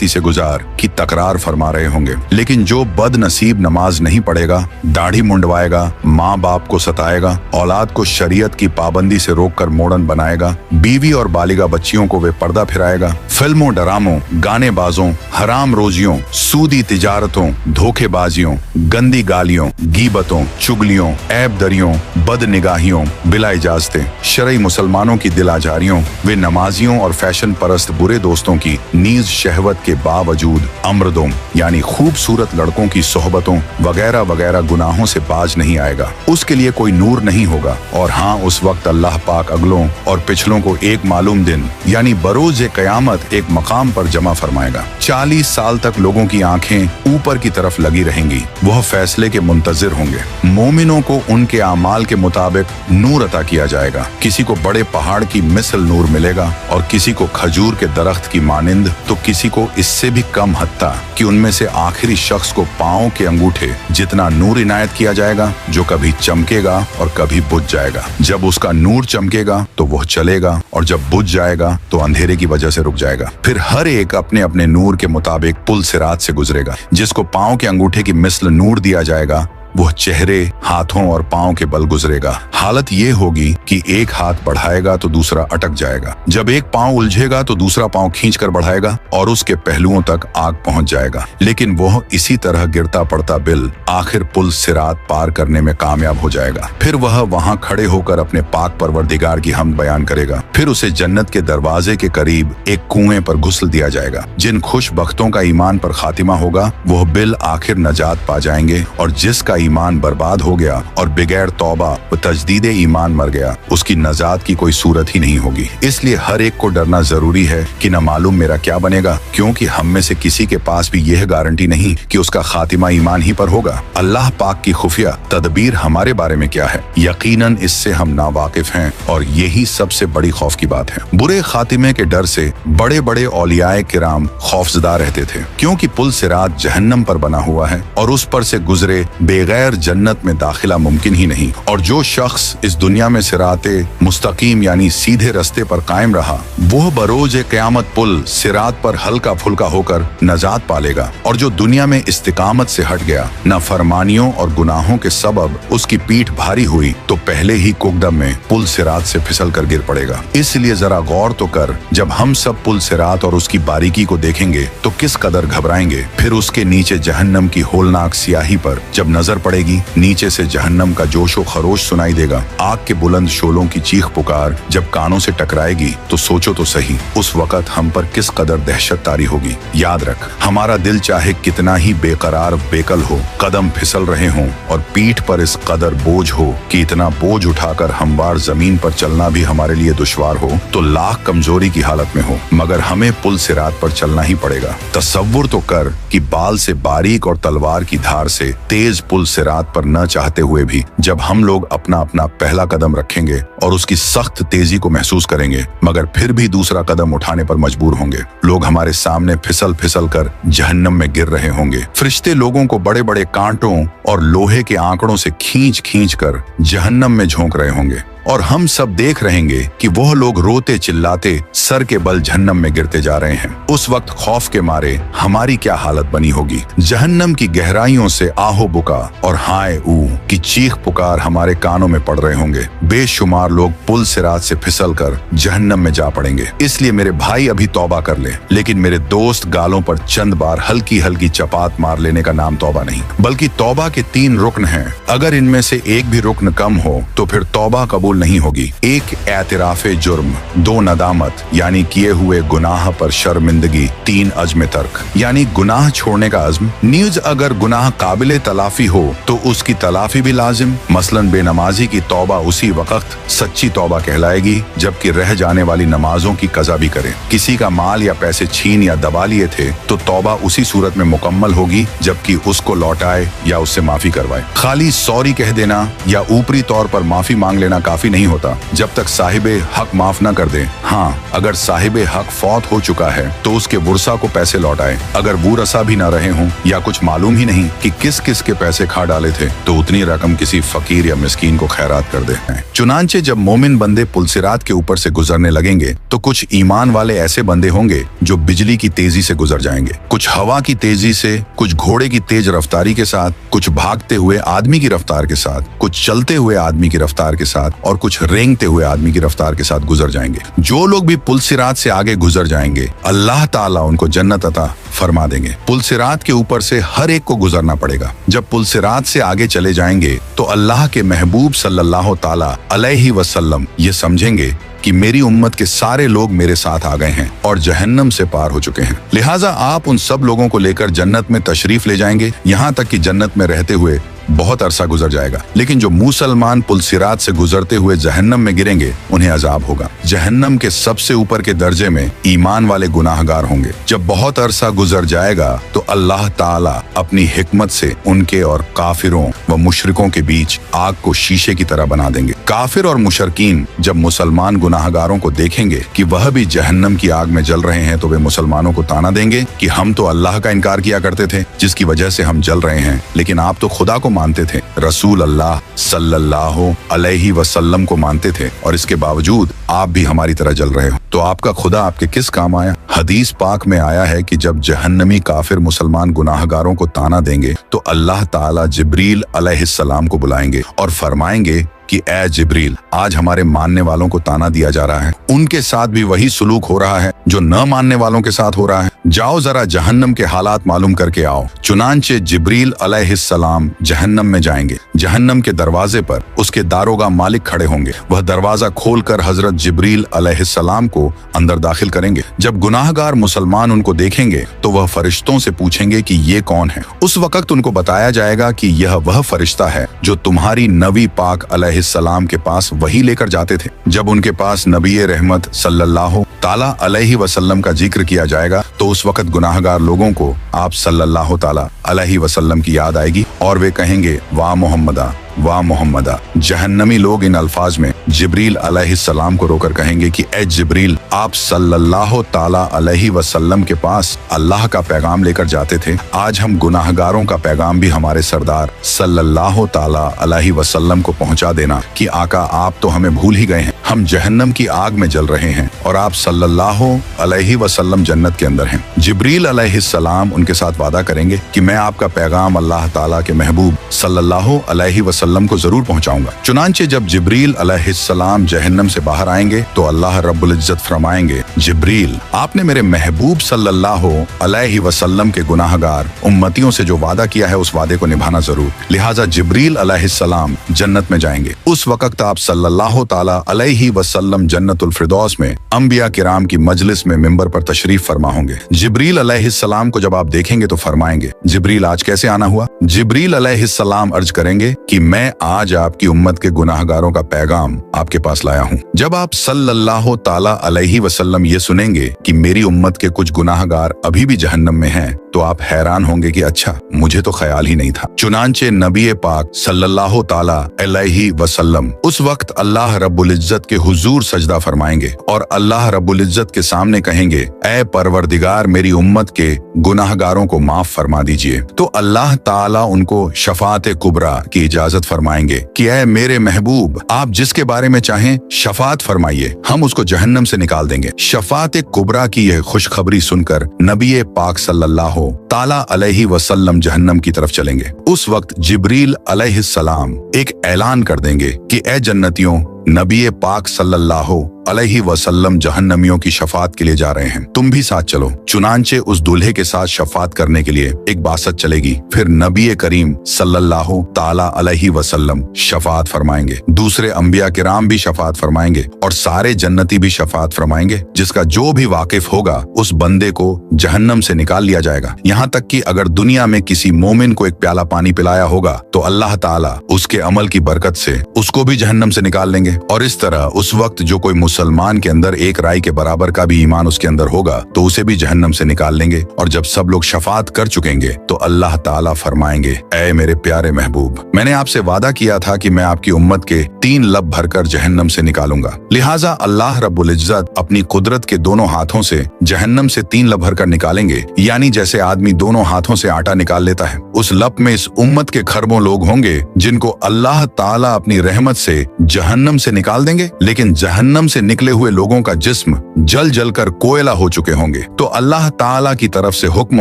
से गुजार की तकरार फरमा रहे होंगे। लेकिन जो बदनसीब नमाज नहीं पढ़ेगा, दाढ़ी मुंडवाएगा, माँ बाप को सताएगा, औलाद को शरीयत की पाबंदी से रोककर मोड़न बनाएगा, बीवी और बालिगा बच्चियों को वे पर्दा फिराएगा, फिल्मों डरामों गाने बाजों हराम रोजियों सूदी तिजारतों धोखेबाजियों गंदी गालियों गीबतों चुगलियों ऐब दरियों बदनिगाहियों बिला इजाजते शरई मुसलमानों की दिल आजारियों वे नमाजियों और फैशन परस्त बुरे दोस्तों की नीज शहवत के बावजूद अमृदों यानी खूबसूरत लड़कों की सोहबतों वगैरह वगैरह गुनाहों से बाज नहीं आएगा। उसके लिए कोई नूर नहीं होगा। और हाँ, उस वक्त अल्लाह पाक अगलों और पिछलों को एक मालूम दिन यानी बरोज क़यामत एक मकाम पर जमा फरमाएगा। 40 साल तक लोगों की आंखें ऊपर की तरफ लगी रहेंगी। वह फैसले के मुंतजिर होंगे। मोमिनों को उनके आमाल के मुताबिक नूर अता किया जाएगा। किसी को बड़े पहाड़ की मिसल नूर मिलेगा और किसी को खजूर के दरख्त की मानिंद, तो किसी को इससे भी कम, हत्ता कि उनमें से आखिरी शख्स को पांव के अंगूठे जितना नूर इनायत किया जाएगा, जो कभी चमकेगा और कभी बुझ जाएगा। जब उसका नूर चमकेगा तो वह चलेगा और जब बुझ जाएगा तो अंधेरे की वजह से रुक जाएगा। फिर हर एक अपने अपने नूर के मुताबिक पुल सिरात से गुजरेगा। जिसको पांव के अंगूठे की मिसल नूर दिया जाएगा वह चेहरे, हाथों और पांव के बल गुजरेगा। हालत ये होगी कि एक हाथ बढ़ाएगा तो दूसरा अटक जाएगा। जब एक पांव उलझेगा तो दूसरा पांव खींचकर बढ़ाएगा और उसके पहलुओं तक आग पहुंच जाएगा। लेकिन वह इसी तरह गिरता पड़ता बिल आखिर पुल सिरात पार करने में कामयाब हो जाएगा। फिर वह वहां खड़े होकर अपने पाक परवरदिगार की हमद बयान करेगा। फिर उसे जन्नत के दरवाजे के करीब एक कुएं पर घुसल दिया जाएगा। जिन खुशबख्तों का ईमान पर खातिमा होगा वह बिल आखिर नजात पा जाएंगे, और जिसका ईमान बर्बाद हो गया और बगैर तौबा व तजदीदे ईमान मर गया, उसकी नजात की कोई सूरत ही नहीं होगी। इसलिए हर एक को डरना जरूरी है कि न मालूम मेरा क्या बनेगा, क्योंकि हम में से किसी के पास भी यह गारंटी नहीं कि उसका खातिमा ईमान ही पर होगा। अल्लाह पाक की खुफिया तदबीर हमारे बारे में क्या है, यकीनन इससे हम नावाकिफ हैं, और यही सबसे बड़ी खौफ की बात है। बुरे खातिमे के डर से बड़े बड़े औलियाए किराम खौफजदा रहते थे, क्योंकि पुल सिरात जहन्नम पर बना हुआ है और उस पर से गुजरे बगैर जन्नत में दाखिला मुमकिन ही नहीं। और जो शख्स इस दुनिया में सिराते मुस्तकीम यानी सीधे रास्ते पर कायम रहा, वह बरोज क़यामत पुल सिरात पर हल्का फुल्का होकर नजात पालेगा। और जो दुनिया में इस्तिकामत से हट गया, न फरमानियों और गुनाहों के सबब उसकी पीठ भारी हुई, तो पहले ही कुकदम में पुल सिरात से फिसल कर गिर पड़ेगा। इसलिए जरा गौर तो कर, जब हम सब पुल सिरात और उसकी बारीकी को देखेंगे तो किस कदर घबराएंगे। फिर उसके नीचे जहन्नम की होलनाक स्याही पर जब नजर पड़ेगी, नीचे से जहन्नम का जोशो खरोश सुनाई देगा। आग के बुलंद शोलों की चीख पुकार जब कानों से टकराएगी, तो सोचो तो सही उस वक्त हम पर किस कदर दहशत तारी होगी। याद रख, हमारा दिल चाहे कितना ही बेकरार बेकल हो, कदम फिसल रहे हों और पीठ पर इस कदर बोझ हो कि इतना बोझ उठाकर हमवार जमीन पर चलना भी हमारे लिए दुश्वार हो, तो लाख कमजोरी की हालत में हो, मगर हमें पुल सिरात पर चलना ही पड़ेगा। तसव्वुर तो कर कि बाल से बारीक और तलवार की धार से तेज पुल सिरात पर न चाहते हुए भी जब हम लोग अपना अपना पहला कदम रखेंगे और उसकी सख्त तेजी को महसूस करेंगे, मगर फिर भी दूसरा कदम उठाने पर मजबूर होंगे। लोग हमारे सामने फिसल फिसल कर जहन्नम में गिर रहे होंगे। फरिश्ते लोगों को बड़े बड़े कांटों और लोहे के आंकड़ों से खींच खींच कर जहन्नम में झोंक रहे होंगे, और हम सब देख रहेंगे कि वह लोग रोते चिल्लाते सर के बल जहन्नम में गिरते जा रहे हैं। उस वक्त खौफ के मारे हमारी क्या हालत बनी होगी। जहन्नम की गहराइयों से आहो बुका और हाय ऊ की चीख पुकार हमारे कानों में पड़ रहे होंगे। बेशुमार लोग पुल सिरात से फिसल कर जहन्नम में जा पड़ेंगे। इसलिए मेरे भाई अभी तौबा कर ले, लेकिन मेरे दोस्त गालों पर चंद बार हल्की हल्की चपात मार लेने का नाम तौबा नहीं, बल्कि तौबा के 3 रुकन हैं। अगर इनमें से एक भी रुकन कम हो तो फिर तौबा कबूल नहीं होगी। एक एतराफे जुर्म, 2 नदामत यानी किए हुए गुनाह पर शर्मिंदगी, 3 अज़्म तर्क यानी गुनाह छोड़ने का अज़्म। न्यूज अगर गुनाह काबिले तलाफी हो तो उसकी तलाफी भी लाजिम। मसलन बेनमाजी की तौबा उसी वक्त सच्ची तौबा कहलाएगी जबकि रह जाने वाली नमाजों की कज़ा भी करे। किसी का माल या पैसे छीन या दबा लिए थे तो तौबा उसी सूरत में मुकम्मल होगी जबकि उसको लौटाए या उससे माफी करवाए। खाली सॉरी कह देना या ऊपरी तौर पर माफी मांग लेना काफी काफी नहीं होता जब तक साहिबे हक माफ न कर दे। हाँ, अगर साहिबे हक फौत हो चुका है तो उसके वुरसा को पैसे लौटाए। अगर वुरसा भी न रहे हों या कुछ मालूम ही नहीं कि किस किस के पैसे खा डाले थे तो उतनी रकम किसी फकीर या मिस्कीन को खैरात कर दे। चुनांचे जब मोमिन बंदे पुलसिरात के ऊपर से गुजरने लगेंगे तो कुछ ईमान वाले ऐसे बंदे होंगे जो बिजली की तेजी से गुजर जाएंगे, कुछ हवा की तेजी से, कुछ घोड़े की तेज रफ्तारी के साथ, कुछ भागते हुए आदमी की रफ्तार के साथ, कुछ चलते हुए आदमी की रफ्तार के साथ और कुछ रेंगते हुए आदमी की रफ्तार के साथ गुजर जाएंगे। जो लोग भी पुलसिरात से आगे गुजर जाएंगे अल्लाह ताला उनको जन्नत अता फरमा देंगे। पुलसिरात के ऊपर से हर एक को गुजरना पड़ेगा। जब पुलसिरात से आगे चले जाएंगे तो अल्लाह के महबूब सल्लल्लाहु ताला अलैहि वसल्लम ये समझेंगे कि मेरी उम्मत के सारे लोग मेरे साथ आ गए हैं और जहन्नम से पार हो चुके हैं, लिहाजा आप उन सब लोगों को लेकर जन्नत में तशरीफ ले जाएंगे, यहाँ तक कि जन्नत में रहते हुए बहुत अरसा गुजर जाएगा। लेकिन जो मुसलमान पुलसिरात से गुजरते हुए जहन्नम में गिरेंगे उन्हें अजाब होगा। जहन्नम के सबसे ऊपर के दर्जे में ईमान वाले गुनाहगार होंगे। जब बहुत अरसा गुजर जाएगा तो अल्लाह ताला अपनी हिकमत से उनके और काफिरों व मुशरिकों के बीच आग को शीशे की तरह बना देंगे। काफिर और मुशरकीन जब मुसलमान गुनाहगारों को देखेंगे कि वह भी जहन्नम की आग में जल रहे हैं तो वे मुसलमानों को ताना देंगे कि हम तो अल्लाह का इनकार किया करते थे जिसकी वजह से हम जल रहे हैं, लेकिन आप तो खुदा को मानते थे, रसूल अल्लाह सल्लल्लाहु अलैहि वसल्लम को मानते थे और इसके बावजूद आप भी हमारी तरह जल रहे हो, तो आपका खुदा आपके किस काम आया। हदीस पाक में आया है कि जब जहन्नमी काफिर मुसलमान गुनाहगारों को ताना देंगे तो अल्लाह ताला जिब्रील अलैहिस्सलाम को बुलाएंगे और फरमाएंगे कि ए जिब्रील, आज हमारे मानने वालों को ताना दिया जा रहा है, उनके साथ भी वही सुलूक हो रहा है जो न मानने वालों के साथ हो रहा है, जाओ जरा जहन्नम के हालात मालूम करके आओ। चुनांचे जिब्रील अलैहिस्सलाम जहन्नम में जाएंगे। जहन्नम के दरवाजे पर उसके दारोगा मालिक खड़े होंगे। वह दरवाजा खोलकर हजरत जिब्रील अलैहिस्सलाम को अंदर दाखिल करेंगे। जब गुनाहगार मुसलमान उनको देखेंगे तो वह फरिश्तों से पूछेंगे कि ये कौन है। उस वक्त उनको बताया जाएगा कि यह वह फरिश्ता है जो तुम्हारी नबी पाक अलैहिस्सलाम के पास वही लेकर जाते थे। जब उनके पास नबी रहमत सल्लल्लाहु ताला अलैहि वसल्लम का जिक्र किया जाएगा तो उस वक्त गुनाहगार लोगों को आप सल्लल्लाहु ताला अलैहि वसल्लम की याद आएगी और वे कहेंगे वाह मोहम्मदा, वाह मोहम्मदा। जहन्नमी लोग इन अल्फाज में जिब्रील अलैहिस्सलाम को रोकर कहेंगे कि ए जिब्रील, आप सल्लल्लाहु ताला अलैहि वसल्लम के पास अल्लाह का पैगाम लेकर जाते थे, आज हम गुनाहगारों का पैगाम भी हमारे सरदार सल्लल्लाहु ताला अलैहि वसल्लम को पहुंचा देना कि आका आप तो हमें भूल ही गए हैं, हम जहन्नम की आग में जल रहे हैं और आप सल्लल्लाहु अलैहि वसल्लम जन्नत के अंदर हैं। जिब्रील अलैहिस्सलाम उनके साथ वादा करेंगे कि मैं आपका पैगाम अल्लाह ताला के महबूब सल्लल्लाहु अलैहि वसल्लम को जरूर पहुंचाऊंगा। चुनांचे जब जिब्रील अलैहिस्सलाम जहन्नम से बाहर आएंगे तो अल्लाह रब्बुल इज्जत फरमाएंगे, जिब्रील, आपने मेरे महबूब सल्लल्लाहु अलैहि वसल्लम के गुनाहगार उम्मतियों से जो वादा किया है उस वादे को निभाना जरूर। लिहाजा जिब्रील अलैहिस्सलाम जन्नत में जाएंगे। उस वक्त आप सल्लल्लाहु ताला अलैहि वसल्लम जन्नतुल फिरदौस में अंबिया किराम की मजलिस में मिंबर पर तशरीफ फरमा होंगे। जिब्रील अलैहिस्सलाम को जब आप देखेंगे तो फरमाएंगे, जिब्रील आज कैसे आना हुआ। जिब्रील अलैहिस्सलाम अर्ज करेंगे कि मैं आज आपकी उम्मत के गुनाहगारों का पैगाम आपके पास लाया हूँ। जब आप सल्लल्लाहु ताला अलैहि वसल्लम ये सुनेंगे कि मेरी उम्मत के कुछ गुनाहगार अभी भी जहन्नम में हैं तो आप हैरान होंगे कि अच्छा, मुझे तो ख्याल ही नहीं था। चुनांचे नबी पाक सल्लल्लाहु ताला अलैहि वसल्लम उस वक्त अल्लाह रब्बुल इज्जत के हुजूर सजदा फरमाएंगे और अल्लाह रब्बुल इज्जत के सामने कहेंगे, ए परवरदिगार, मेरी उम्मत के गुनाहगारों को माफ फरमा दीजिए। तो अल्लाह ताला उनको शफात कुबरा की इजाजत फरमाएंगे कि ए मेरे महबूब, आप जिसके बारे में चाहें शफात फरमाइए, हम उसको जहन्नम से निकाल देंगे। शफात कुबरा की यह खुशखबरी सुनकर नबी पाक सल्लल्लाहु ताला अलैहि वसल्लम जहन्नम की तरफ चलेंगे। उस वक्त जिब्रील अलैहिस्सलाम एक ऐलान कर देंगे कि ए जन्नतियों, नबी पाक सल्लल्लाहु अलैहि वसल्लम जहन्नमियों की शफात के लिए जा रहे हैं, तुम भी साथ चलो। चुनांचे उस दूल्हे के साथ शफात करने के लिए एक बासत चलेगी। फिर नबी करीम सल्लल्लाहु ताला अलैहि वसल्लम शफात फरमाएंगे, दूसरे अंबिया किराम भी शफात फरमाएंगे और सारे जन्नती भी शफात फरमाएंगे। जिसका जो भी वाकिफ होगा उस बंदे को जहन्नम से निकाल लिया जाएगा। यहाँ तक कि अगर दुनिया में किसी मोमिन को एक प्याला पानी पिलाया होगा तो अल्लाह ताला उसके अमल की बरकत से उसको भी जहन्नम से निकाल लेंगे। और इस तरह उस वक्त जो कोई मुसलमान के अंदर एक राई के बराबर का भी ईमान उसके अंदर होगा तो उसे भी जहन्नम से निकाल लेंगे। और जब सब लोग शफात कर चुकेंगे तो अल्लाह ताला फरमाएंगे, ऐ मेरे प्यारे महबूब, मैंने आपसे वादा किया था कि मैं आपकी उम्मत के 3 लब भरकर जहन्नम से निकालूंगा। लिहाजा अल्लाह रब्बुल इज्जत अपनी कुदरत के दोनों हाथों से जहन्नम से 3 लब भरकर निकालेंगे, यानी जैसे आदमी दोनों हाथों से आटा निकाल लेता है। उस लब में इस उम्मत के खरबों लोग होंगे जिनको अल्लाह ताला अपनी रहमत से जहन्नम से निकाल देंगे, लेकिन जहन्नम से निकले हुए लोगों का जिस्म जल जल कर कोयला हो चुके होंगे। तो अल्लाह ताला की तरफ से हुक्म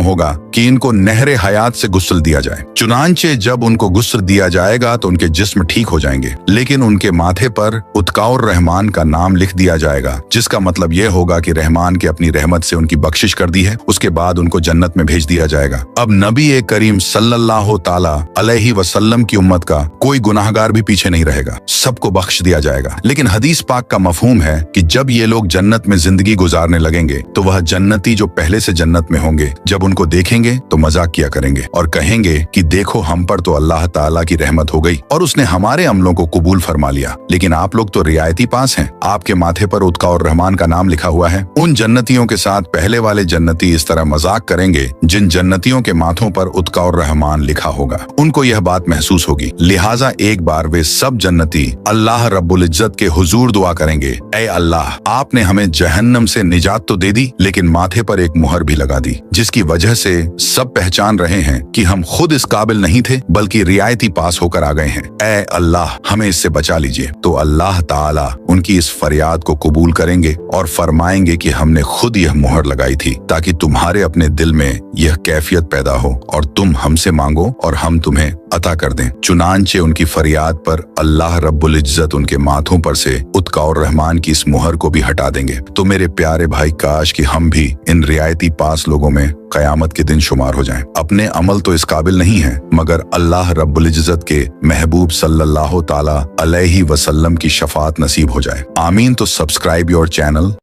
होगा कि इनको नहरे हयात से गुस्ल दिया जाए। चुनांचे जब उनको गुस्ल दिया जाएगा तो उनके जिस्म ठीक हो जाएंगे, लेकिन उनके माथे पर उत्काउर रहमान का नाम लिख दिया जाएगा, जिसका मतलब यह होगा कि रहमान के अपनी रहमत से उनकी बख्शिश कर दी है। उसके बाद उनको जन्नत में भेज दिया जाएगा। अब नबी करीम सल्लल्लाहु ताला अलैहि वसल्लम की उम्मत का कोई गुनाहगार भी पीछे नहीं रहेगा, सबको बख्श दिया जाएगा। लेकिन हदीस पाक का मफहूम है कि जब ये लोग जन्नत में जिंदगी गुजारने लगेंगे तो वह जन्नती जो पहले से जन्नत में होंगे जब उनको देखेंगे तो मजाक किया करेंगे और कहेंगे कि देखो हम पर तो अल्लाह ताला की रहमत हो गई और उसने हमारे अमलों को कबूल फरमा लिया, लेकिन आप लोग तो रियायती पास हैं, आपके माथे पर उत्काउर रहमान का नाम लिखा हुआ है। उन जन्नतियों के साथ पहले वाले जन्नती इस तरह मजाक करेंगे जिन जन्नतियों के माथों पर उत्काउर रहमान लिखा होगा। उनको यह बात महसूस होगी, लिहाजा एक बार वे सब जन्नती अल्लाह रब्बुल इज्जत के हुजूर दुआ करेंगे, ऐ अल्लाह, आपने हमें जहन्नम से निजात तो दे दी, लेकिन माथे पर एक मुहर भी लगा दी, जिसकी वजह से सब पहचान रहे हैं कि हम खुद इस काबिल नहीं थे बल्कि रियायती पास होकर आ गए हैं। ऐ अल्लाह, हमें इससे बचा लीजिए। तो अल्लाह ताला उनकी इस फरियाद को कबूल करेंगे और फरमाएंगे कि हमने खुद यह मुहर लगाई थी ताकि तुम्हारे अपने दिल में यह कैफियत पैदा हो और तुम हमसे मांगो और हम तुम्हें अता कर दें। चुनांचे उनकी फरियाद पर अल्लाह रब्बुल इज्जत उनके माथों पर से उत्काउर रहमान की इस मुहर को भी हटा देंगे। तो मेरे प्यारे भाई, काश कि हम भी इन रियायती पास लोगों में कयामत के दिन शुमार हो जाएं। अपने अमल तो इस काबिल नहीं है, मगर अल्लाह रब्बुल इज्जत के महबूब सल्लल्लाहु ताला अलैहि वसल्लम की शफात नसीब हो जाए। आमीन। तो सब्सक्राइब योर चैनल